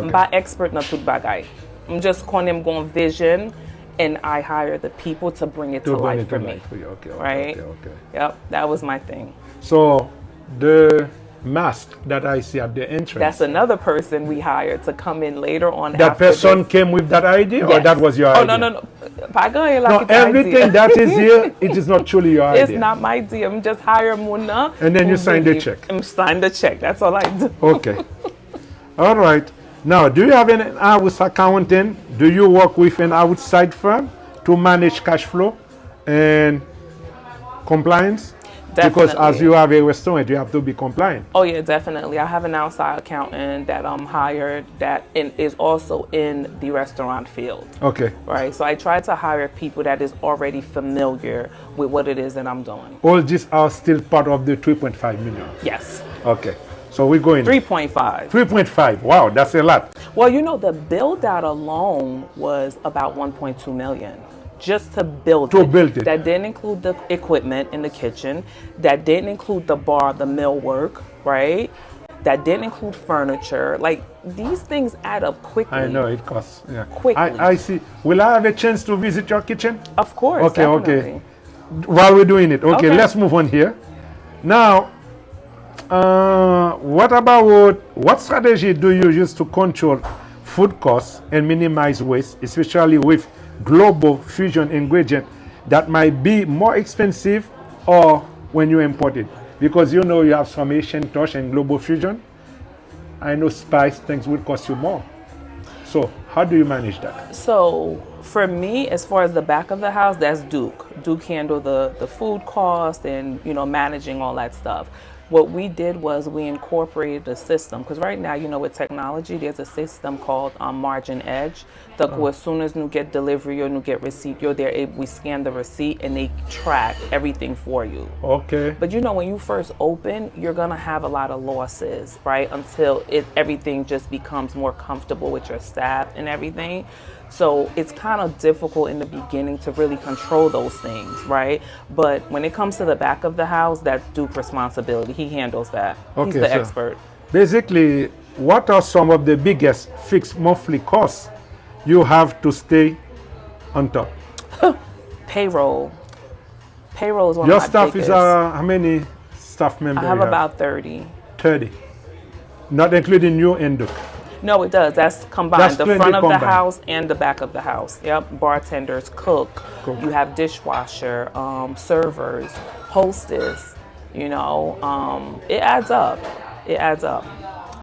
By expert na tout bagay. I'm just calling them going vision, and I hire the people to bring it to life for me. Okay, right? okay. Yep, that was my thing. So the mask that I see at the entrance. That's another person we hired to come in later on. That person came with that idea, or that was your idea? No. No, everything that is here, it is not truly your idea. It's not my idea. I'm just hire Muna. And then you sign the check. I'm sign the check. That's all I do. Okay. All right. Now, do you have an in-house accountant? Do you work with an outside firm to manage cash flow and compliance? Definitely. Because as you have a restaurant, you have to be compliant. Oh yeah, definitely. I have an outside accountant that I'm hired that is also in the restaurant field. Okay. Right. So I try to hire people that is already familiar with what it is that I'm doing. All these are still part of the 3.5 million. Yes. Okay. So we're going 3.5. 3.5. Wow, that's a lot. Well, you know, the build out alone was about 1.2 million. Just to build it. That didn't include the equipment in the kitchen. That didn't include the bar, the millwork, right? That didn't include furniture. Like, these things add up quickly. I know, it costs. Yeah. Quickly. I see. Will I have a chance to visit your kitchen? Of course. Okay, definitely. okay. While we're doing it. Okay, let's move on here. Now, what strategy do you use to control food costs and minimize waste, especially with global fusion ingredient that might be more expensive or when you import it? Because you know you have some Asian touch and global fusion. I know spice things will cost you more. So how do you manage that? So for me, as far as the back of the house, that's Duke. Duke handle the food cost and, you know, managing all that stuff. What we did was we incorporated a system, because right now, you know, with technology, there's a system called Margin Edge. As soon as you get delivery or you get receipt, we scan the receipt and they track everything for you. Okay. But you know, when you first open, you're gonna have a lot of losses, right? Until everything just becomes more comfortable with your staff and everything. So it's kind of difficult in the beginning to really control those things, right? But when it comes to the back of the house, that's Duke's responsibility. He handles that. Okay, he's the expert. Basically, what are some of the biggest fixed monthly costs you have to stay on top? Payroll. Payroll is one your of my staff biggest. Is how many staff members? I have about 30. 30. Not including you and Duke. No, it does. That's combined. That's the front of the house and the back of the house. Yep. Bartenders, cook. You have dishwasher, servers, hostess. You know, it adds up. It adds up.